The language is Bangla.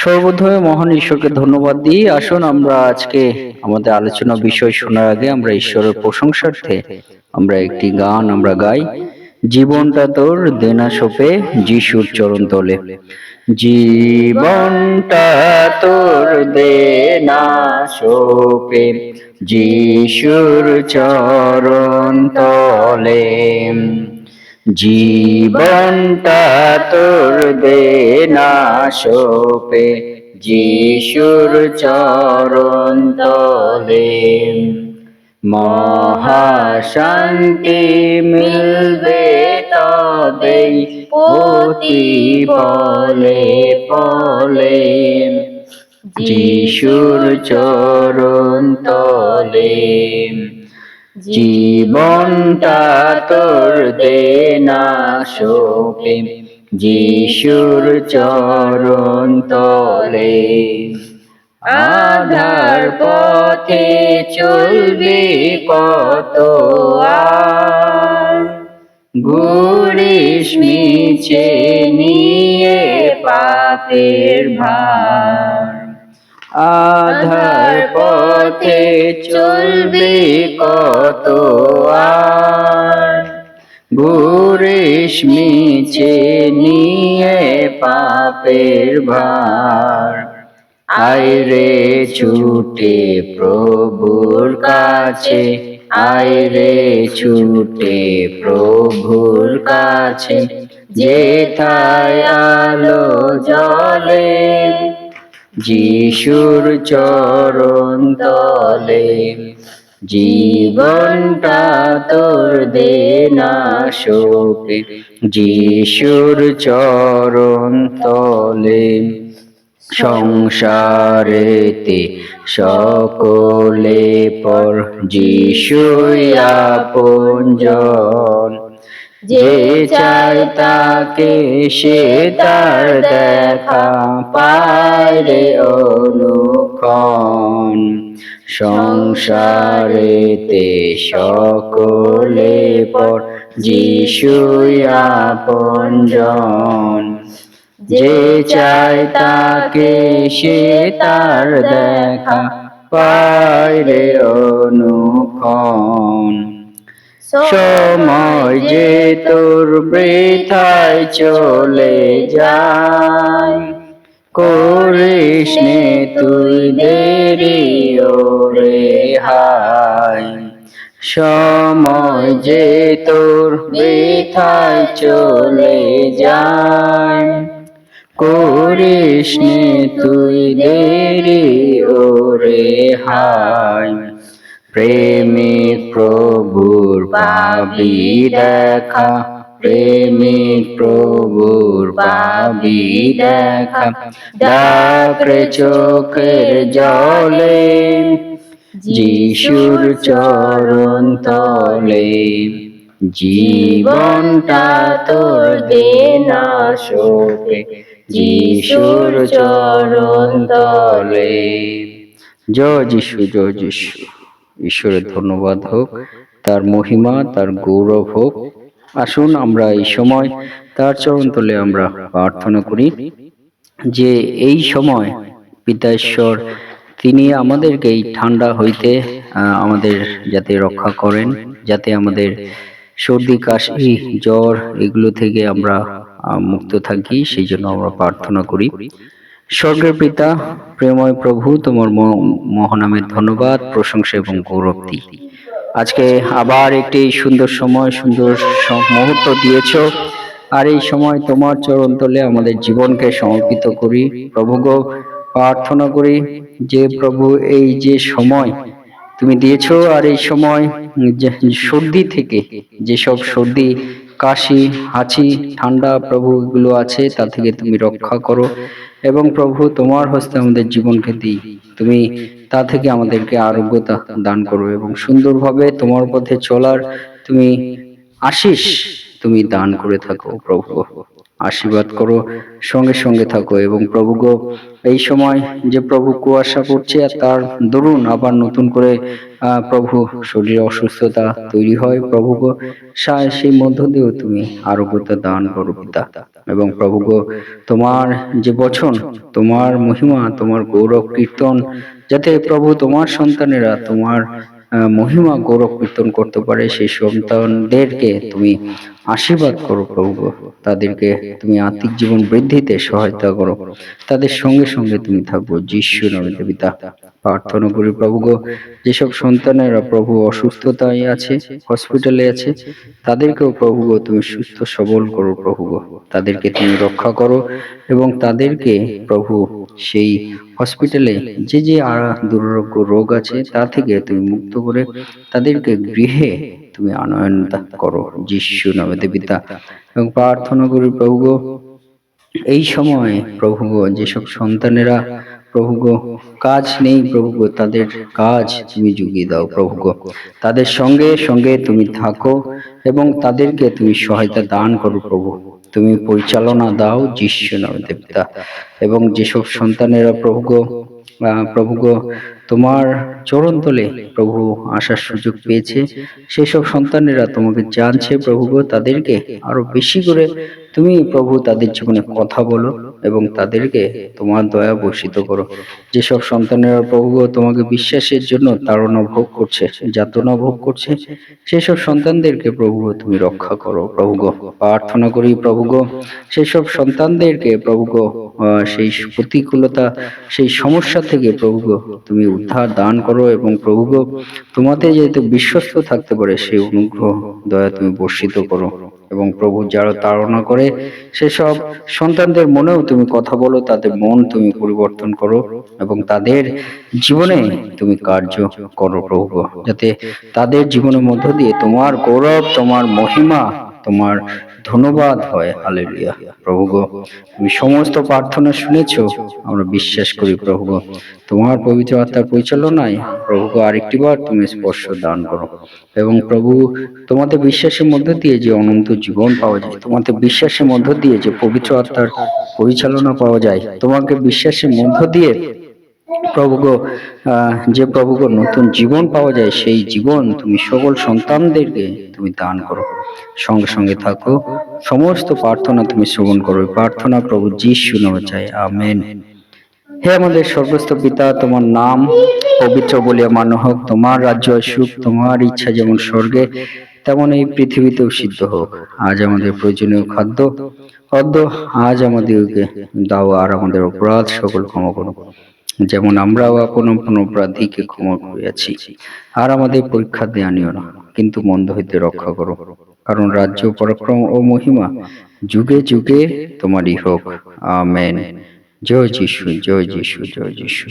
সর্বপ্রথমে মহান ঈশ্বরকে ধন্যবাদ দিই। আসুন আমরা আজকে আমাদের আলোচনা বিষয় শোনার আগে আমরা ঈশ্বরের প্রশংসার্থে আমরা একটি গান আমরা গাই। জীবনটা তোর দেনা সোপে যিশুর চরণ তলে। জীবনটা তোর দেনা সোপে যিশুর চরণ তলে। জীবনটা তোর দেনা সোপে যিশুর চরণ তলে। মহাশান্তি মিলবে তবেই প্রতি পলে পলে যিশুর চরণ তলে। জীবনটা তোর দেনা সোপে যিশুর চরণ তলে। আধার পথে চলবি কত আর, ঘুরিস নিচে নিয়ে পাপের ভার। আধার পথে চলবি কত আর, ঘুরিস নিচে নিয়ে পাপের ভার। আয় রে ছুটে প্রভুর কাছে, আয় রে ছুটে প্রভুর কাছে, যেথায় আলো জ্বলে যিশুর চরণ তলে। জীবনটা তোর দেনা সোপে যিশুর চরণ তলে। সংসারেতে সকলে পর যিশুই আপনজন, যে চায় তাকে সে তার দেখা পায় রে অনুক্ষণ। সংসারেতে সকলে পর যিশুই আপনজন, যে চায় তাকে সে তার দেখা পায় রে অনুক্ষণ। সময় যে তোর বৃথায় চলে যায়, করিস নে তুই দেরি ওরে হায়। সময় যে তোর বৃথায় চলে যায়, করিস নে তুই দেরি ওরে হায়। প্রেমিক প্রভুর পাবি দেখা, প্রেমিক প্রভুর পাবি দেখা, ডাকরে চোখের জলে যিশুর চরণ তলে। জীবনটা তোর দেনা সোপে যিশুর চরণ তলে। জয় যিশু, জয় যিশু। ঈশ্বরের ধন্যবাদ হোক, তার মহিমা তার গৌরব হোক। আসুন আমরা এই সময় তার চরণ তলে আমরা প্রার্থনা করি যে এই সময় পিতা ঈশ্বর তিনি আমাদেরকে এই ঠান্ডা হইতে আমাদের যাতে রক্ষা করেন, যাতে আমাদের সর্দি কাশি জ্বর এগুলো থেকে আমরা মুক্ত থাকি, সেই জন্য আমরা প্রার্থনা করি। স্বর্গের পিতা, প্রেমময় প্রভু, তোমার মহানামের ধন্যবাদ, প্রশংসা এবং গৌরব দিই। আজকে আবার একটি সুন্দর সময়, সুন্দর মুহূর্ত দিয়েছ, আর এই সময় তোমার চরণ তলে আমাদের জীবনকে সমর্পিত করি। প্রভু গো, প্রার্থনা করি যে প্রভু এই যে সময় তুমি দিয়েছ, আর এই সময় সর্দি থেকে যেসব সর্দি কাশি হাঁচি ঠান্ডা প্রভু এগুলো আছে তা থেকে তুমি রক্ষা করো, এবং প্রভু তোমার হস্তে আমাদের জীবনকে দিই, তুমি তা থেকে আমাদেরকে আরোগ্যতা দান করো এবং সুন্দরভাবে তোমার পথে চলার তুমি আশিস তুমি দান করে থাকো প্রভু। আশীর্বাদ করো, সঙ্গে সঙ্গে থাকো। এবং প্রভু গো, এই সময় যে প্রভু কুয়াশা পড়ছে আর তার দরুন আবার নতুন করে প্রভু শরীরে অসুস্থতা তৈরি হয়, প্রভু গো সেই মধ্য দিয়েও তুমি আরোগ্যতা দান করো পিতা। এবং প্রভু গো, তোমার যে বচন, তোমার মহিমা, তোমার গৌরব কীর্তন, যাতে প্রভু তোমার সন্তানেরা তোমার মহিমা গৌরব কীর্তন করতে পারে, সেই সন্তানদেরকে তুমি আশীর্বাদ করো প্রভু গো। তাদেরকে তুমি আত্মিক জীবন বৃদ্ধিতে সহায়তা করো, তাদের সঙ্গে সঙ্গে তুমি থাকবো যিশু নামে পিতা। প্রার্থনা করি প্রভু গো, যেসব সন্তানেরা প্রভু অসুস্থতায় আছে, হসপিটালে আছে, তাদেরকেও প্রভু গো তুমি সুস্থ সবল করো প্রভু গো। তাদেরকে তুমি রক্ষা করো এবং তাদেরকে প্রভু সেই হসপিটালে যে যে দুরারোগ্য রোগ আছে তা থেকে তুমি মুক্ত করে তাদেরকে গৃহে তুমি আনয়ন করো যিশু নামে পিতা। এবং প্রার্থনা করি প্রভু গো, এই সময় প্রভু গো, যেসব সন্তানেরা প্রভু গো কাজ নেই প্রভু গো, তাদের কাজ তুমি জুগিয়ে দাও প্রভু গো। তাদের সঙ্গে সঙ্গে তুমি থাকো এবং তাদেরকে তুমি সহায়তা দান করো প্রভু। তুমি পরিচালনা দাও যিশু নামে পিতা। এবং যেসব সন্তানেরা প্রভু গো, প্রভু গো তোমার চরণ তলে প্রভু আসার সুযোগ পেয়েছে, সেসব সন্তানেরা তোমাকে জানছে প্রভু গো, তাদেরকে আরো বেশি করে তুমি প্রভু তাদের জীবনে কথা বলো এবং তাদেরকে তোমার দয়া বর্ষিত করো। যেসব সন্তানেরা প্রভু গো তোমাকে বিশ্বাসের জন্য তাড়না ভোগ করছে, যাতনা ভোগ করছে, সেসব সন্তানদেরকে প্রভু গো তুমি রক্ষা করো প্রভু গো। প্রার্থনা করি প্রভু গো, সেসব সন্তানদেরকে প্রভু গো সেই প্রতিকূলতা, সেই সমস্যা থেকে প্রভু গো তুমি উদ্ধার দান করো এবং প্রভু গো তোমাতে যেহেতু বিশ্বস্ত থাকতে পারে সেই অনুগ্রহ দয়া তুমি বর্ষিত করো। এবং প্রভু যারা তাড়না করে সেসব সন্তানদের মনেও তুমি কথা বলো, তাদের মন তুমি পরিবর্তন করো এবং তাদের জীবনে তুমি কার্য করো প্রভু গো, যাতে তাদের জীবনের মধ্য দিয়ে তোমার গৌরব, তোমার মহিমা, তোমার ধন্যবাদ হয়। হালেলুয়া প্রভু গো, তুমি সমস্ত প্রার্থনা শুনেছো, আমরা বিশ্বাস করি প্রভু গো। তোমার পবিত্র আত্মার পরিচালনায় প্রভু গো আরেকটি বার তুমি স্পর্শ দান করো। এবং প্রভু তোমাদের বিশ্বাসের মধ্য দিয়ে যে অনন্ত জীবন পাওয়া যায়, তোমাদের বিশ্বাসের মধ্য দিয়ে যে পবিত্র আত্মার পরিচালনা পাওয়া যায়, তোমাকে বিশ্বাসের মধ্য দিয়ে প্রভু গো যে প্রভু গো নতুন জীবন পাওয়া যায়, সেই জীবন তুমি সকল সন্তানদেরকে তুমি দান করো। সঙ্গে সঙ্গে থাকো, সমস্ত প্রার্থনা তুমি শ্রবণ করো। প্রার্থনা প্রভু যিশু নামে চাই, আমেন। হে আমাদের স্বর্গস্থ পিতা, তোমার নাম পবিত্র বলিয়া মান্য হোক, তোমার রাজ্য আসুক, তোমার ইচ্ছা যেমন স্বর্গে তেমন এই পৃথিবীতেও সিদ্ধ হোক। আজ আমাদের প্রয়োজনীয় খাদ্য আজ আমাদেরকে দাও, আর আমাদের অপরাধ সকল ক্ষমা করো, যেমন আমরাও আপন আপন অপরাধীকে ক্ষমা করিয়াছি। আর আমাদের পরীক্ষা দিয়ে আনিও না, কিন্তু মন্দ হইতে রক্ষা করো, কারণ রাজ্য, পরাক্রম ও মহিমা যুগে যুগে তোমারই হোক, আমেন। জয় যিশু, জয় যিশু, জয় যিশু।